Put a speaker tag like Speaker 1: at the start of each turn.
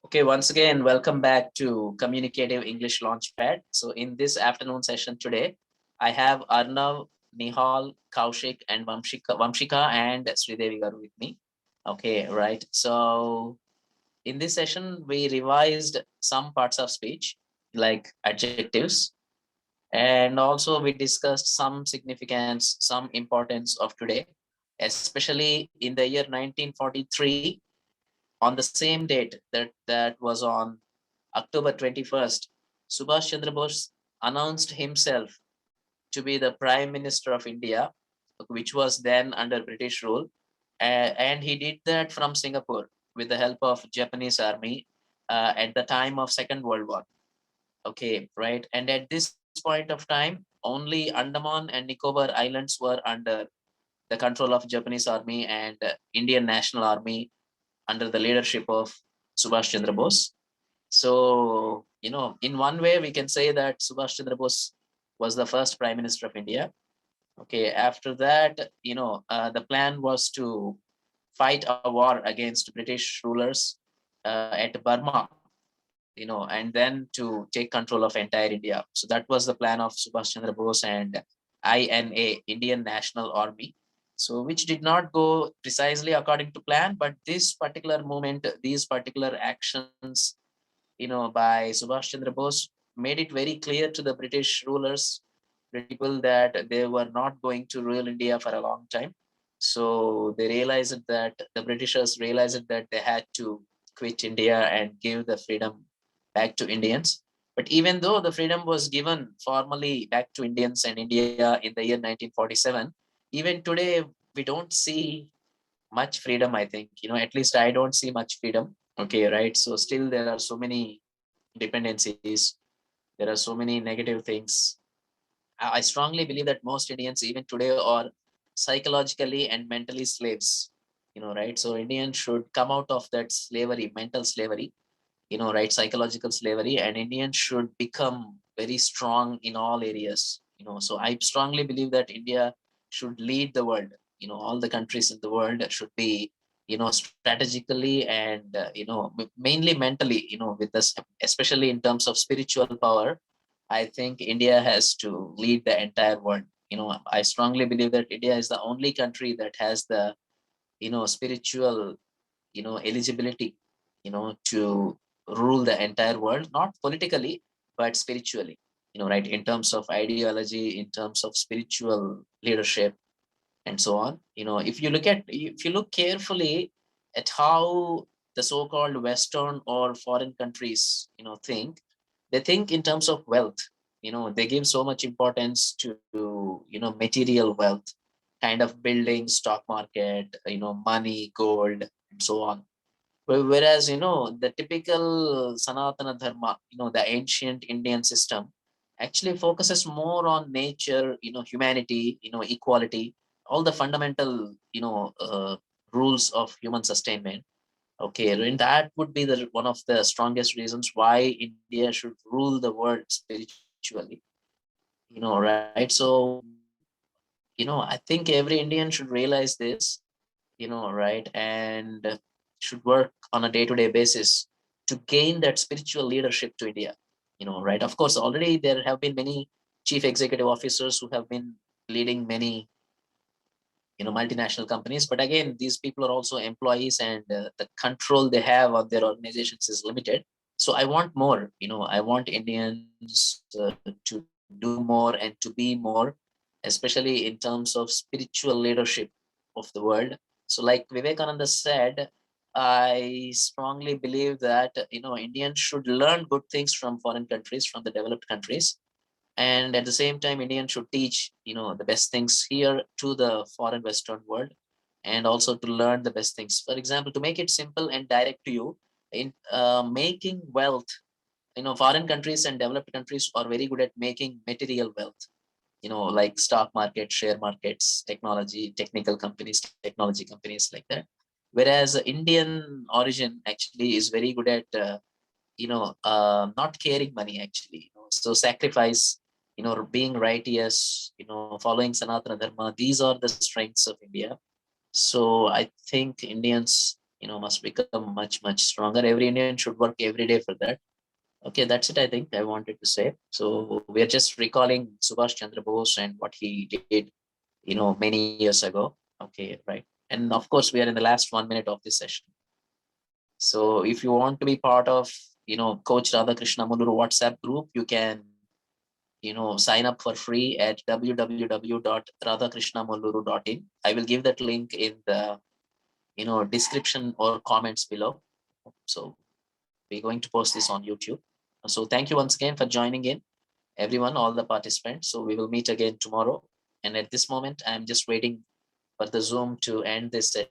Speaker 1: Okay, once again, welcome back to Communicative English Launchpad. So in this afternoon session today, I have Arnav, Nihal, Kaushik, and Vamshika and Sridevi Garu with me. Okay, right. So in this session, we revised some parts of speech like adjectives, and also we discussed some significance, some importance of today, especially in the year 1943 on the same date that was on October 21st, Subhash Chandra Bose announced himself to be the Prime Minister of India, which was then under British rule. And he did that from Singapore with the help of Japanese army at the time of Second World War. Okay, right. And at this point of time, only Andaman and Nicobar Islands were under the control of Japanese army and Indian National Army under the leadership of Subhash Chandra Bose. So, in one way, we can say that Subhash Chandra Bose was the first Prime Minister of India. Okay, after that, the plan was to fight a war against British rulers at Burma, and then to take control of entire India. So that was the plan of Subhash Chandra Bose and INA, Indian National Army. So which did not go precisely according to plan, but this particular movement, these particular actions, by Subhash Chandra Bose made it very clear to the British rulers, people that they were not going to rule India for a long time. So they realized that the Britishers realized that they had to quit India and give the freedom back to Indians. But even though the freedom was given formally back to Indians and India in the year 1947, even today we don't see much freedom, I think. At least I don't see much freedom. Okay, right. So still there are so many dependencies. There are so many negative things. I strongly believe that most Indians, even today, are psychologically and mentally slaves. Right. So Indians should come out of that slavery, mental slavery, right, psychological slavery, and Indians should become very strong in all areas. So I strongly believe that India should lead the world. All the countries in the world should be, strategically and mainly mentally, with this, especially in terms of spiritual power. I think India has to lead the entire world. I strongly believe that India is the only country that has the spiritual eligibility to rule the entire world, not politically but spiritually, right, in terms of ideology, in terms of spiritual leadership, and so on. If you look carefully at how the so-called Western or foreign countries think, they think in terms of wealth. They give so much importance to material wealth, kind of building, stock market, money, gold, and so on. Whereas, the typical Sanatana Dharma, the ancient Indian system, actually focuses more on nature, humanity, equality, all the fundamental, rules of human sustainment. Okay, and that would be the one of the strongest reasons why India should rule the world spiritually. Right? So, I think every Indian should realize this, right, and should work on a day-to-day basis to gain that spiritual leadership to India. Right. Of course, already there have been many chief executive officers who have been leading many multinational companies, but again, these people are also employees, and the control they have on their organizations is limited. So I want more. I want Indians to do more and to be more, especially in terms of spiritual leadership of the world. So like Vivekananda said, I strongly believe that Indians should learn good things from foreign countries, from the developed countries, and at the same time Indians should teach the best things here to the foreign Western world, and also to learn the best things. For example, to make it simple and direct to you, in making wealth, foreign countries and developed countries are very good at making material wealth, like stock market, share markets, technology, technical companies, technology companies, like that. Whereas Indian origin actually is very good at not caring money, actually. So sacrifice, being righteous, following Sanatana Dharma. These are the strengths of India. So I think Indians must become much, much stronger. Every Indian should work every day for that. Okay, that's it. I think I wanted to say. So we are just recalling Subhash Chandra Bose and what he did, many years ago. Okay, right. And of course, we are in the last 1 minute of this session. So if you want to be part of, Coach Radhakrishna Muluru WhatsApp group, you can, sign up for free at www.radhakrishnamuluru.in. I will give that link in the, description or comments below. So we're going to post this on YouTube. So thank you once again for joining in, everyone, all the participants. So we will meet again tomorrow. And at this moment, I'm just waiting for the Zoom to end this session.